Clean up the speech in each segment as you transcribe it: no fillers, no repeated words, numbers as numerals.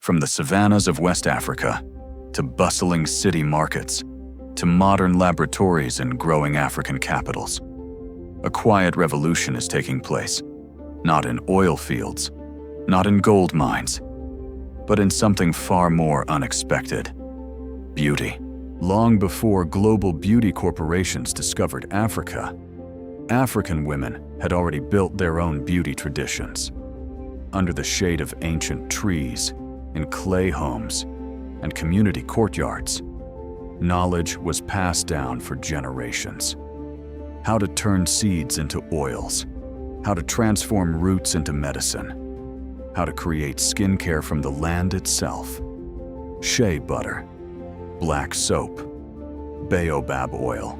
From the savannas of West Africa, to bustling city markets, to modern laboratories and growing African capitals, a quiet revolution is taking place, not in oil fields, not in gold mines, but in something far more unexpected: beauty. Long before global beauty corporations discovered Africa, African women had already built their own beauty traditions. Under the shade of ancient trees, in clay homes, and community courtyards, knowledge was passed down for generations. How to turn seeds into oils, how to transform roots into medicine, how to create skincare from the land itself. Shea butter, black soap, baobab oil,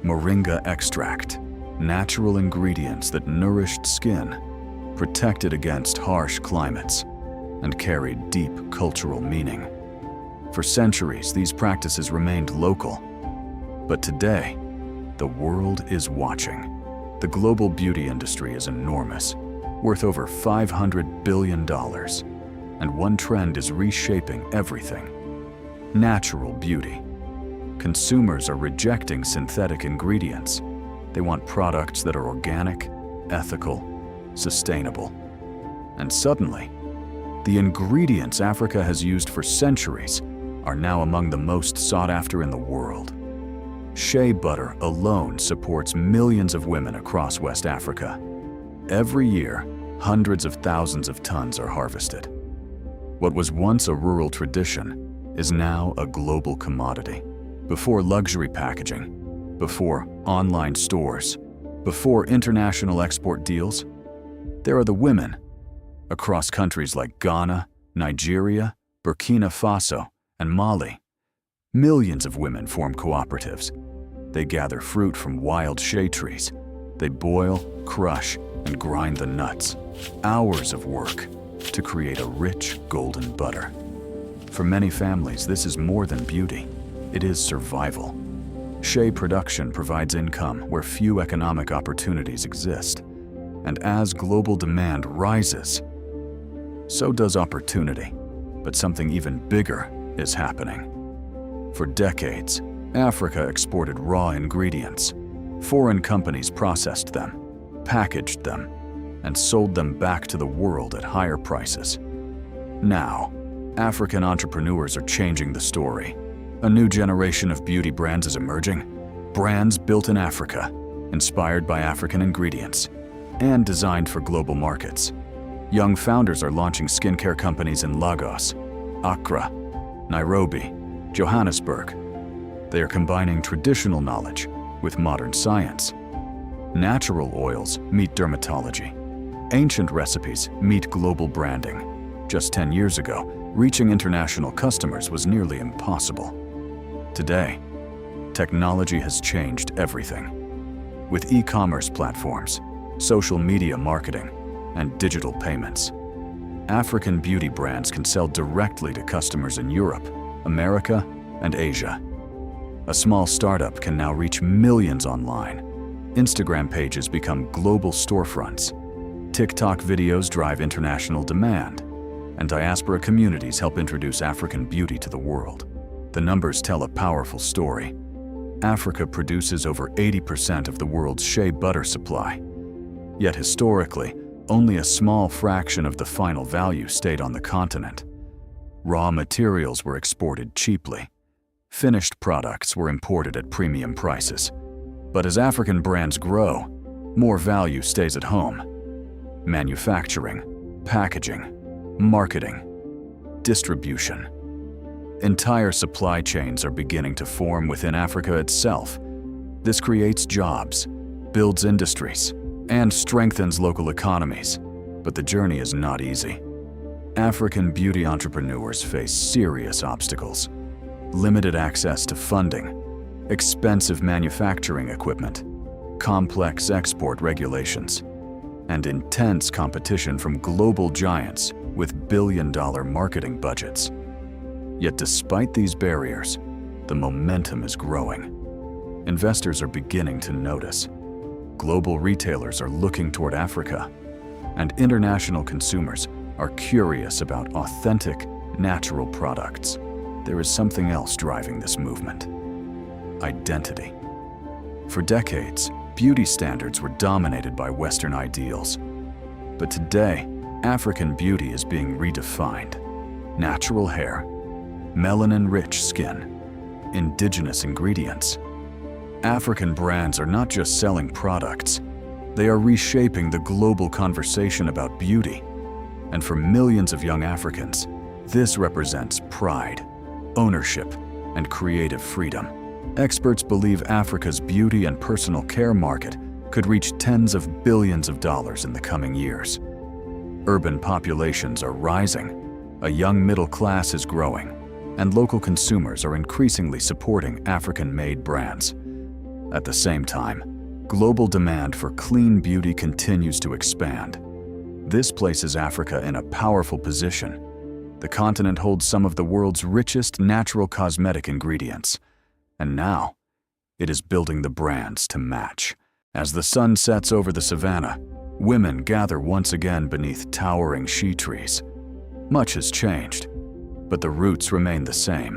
moringa extract, natural ingredients that nourished skin, protected against harsh climates, and carried deep cultural meaning. For centuries, these practices remained local. But today, the world is watching. The global beauty industry is enormous, worth over $500 billion. And one trend is reshaping everything: natural beauty. Consumers are rejecting synthetic ingredients. They want products that are organic, ethical, sustainable. And suddenly, the ingredients Africa has used for centuries are now among the most sought after in the world. Shea butter alone supports millions of women across West Africa. Every year, hundreds of thousands of tons are harvested. What was once a rural tradition is now a global commodity. Before luxury packaging, before online stores, before international export deals, there are the women. Across countries like Ghana, Nigeria, Burkina Faso, and Mali, millions of women form cooperatives. They gather fruit from wild shea trees. They boil, crush, and grind the nuts. Hours of work to create a rich, golden butter. For many families, this is more than beauty. It is survival. Shea production provides income where few economic opportunities exist. And as global demand rises, so does opportunity. But something even bigger is happening. For decades, Africa exported raw ingredients. Foreign companies processed them, packaged them, and sold them back to the world at higher prices. Now, African entrepreneurs are changing the story. A new generation of beauty brands is emerging. Brands built in Africa, inspired by African ingredients, and designed for global markets. Young founders are launching skincare companies in Lagos, Accra, Nairobi, Johannesburg. They are combining traditional knowledge with modern science. Natural oils meet dermatology. Ancient recipes meet global branding. Just 10 years ago, reaching international customers was nearly impossible. Today, technology has changed everything. With e-commerce platforms, social media marketing, and digital payments, African beauty brands can sell directly to customers in Europe, America, and Asia. A small startup can now reach millions online. Instagram pages become global storefronts. TikTok videos drive international demand, and diaspora communities help introduce African beauty to the world. The numbers tell a powerful story. Africa produces over 80% of the world's shea butter supply. Yet historically, only a small fraction of the final value stayed on the continent. Raw materials were exported cheaply. Finished products were imported at premium prices. But as African brands grow, more value stays at home. Manufacturing, packaging, marketing, distribution. Entire supply chains are beginning to form within Africa itself. This creates jobs, builds industries, and strengthens local economies. But the journey is not easy. African beauty entrepreneurs face serious obstacles: limited access to funding, expensive manufacturing equipment, complex export regulations, and intense competition from global giants with billion-dollar marketing budgets. Yet despite these barriers, the momentum is growing. Investors are beginning to notice. Global retailers are looking toward Africa, and international consumers are curious about authentic, natural products. There is something else driving this movement: identity. For decades, beauty standards were dominated by Western ideals. But today, African beauty is being redefined. Natural hair, melanin-rich skin, indigenous ingredients. African brands are not just selling products, they are reshaping the global conversation about beauty. And for millions of young Africans, this represents pride, ownership, and creative freedom. Experts believe Africa's beauty and personal care market could reach tens of billions of dollars in the coming years. Urban populations are rising, a young middle class is growing, and local consumers are increasingly supporting African-made brands. At the same time, global demand for clean beauty continues to expand. This places Africa in a powerful position. The continent holds some of the world's richest natural cosmetic ingredients, and now it is building the brands to match. As the sun sets over the savannah, women gather once again beneath towering shea trees. Much has changed, but the roots remain the same: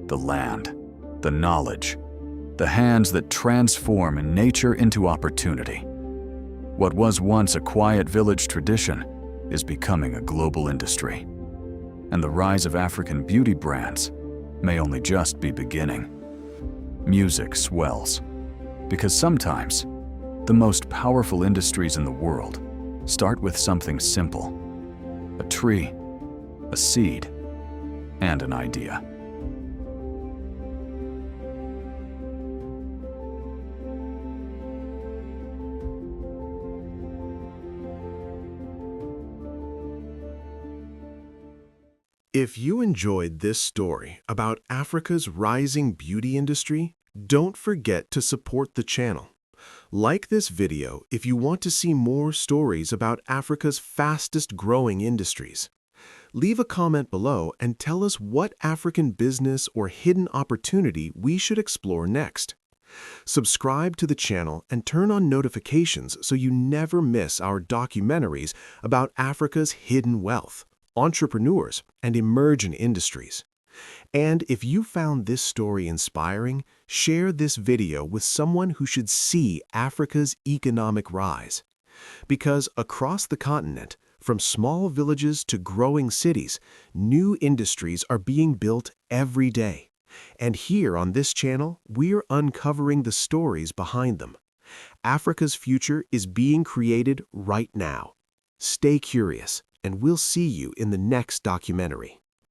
the land, the knowledge, the hands that transform nature into opportunity. What was once a quiet village tradition is becoming a global industry. And the rise of African beauty brands may only just be beginning. Music swells, because sometimes the most powerful industries in the world start with something simple: a tree, a seed, and an idea. If you enjoyed this story about Africa's rising beauty industry, don't forget to support the channel. Like this video if you want to see more stories about Africa's fastest growing industries. Leave a comment below and tell us what African business or hidden opportunity we should explore next. Subscribe to the channel and turn on notifications so you never miss our documentaries about Africa's hidden wealth, entrepreneurs, and emerging industries. And if you found this story inspiring, share this video with someone who should see Africa's economic rise. Because across the continent, from small villages to growing cities, new industries are being built every day. And here on this channel, we're uncovering the stories behind them. Africa's future is being created right now. Stay curious, and we'll see you in the next documentary.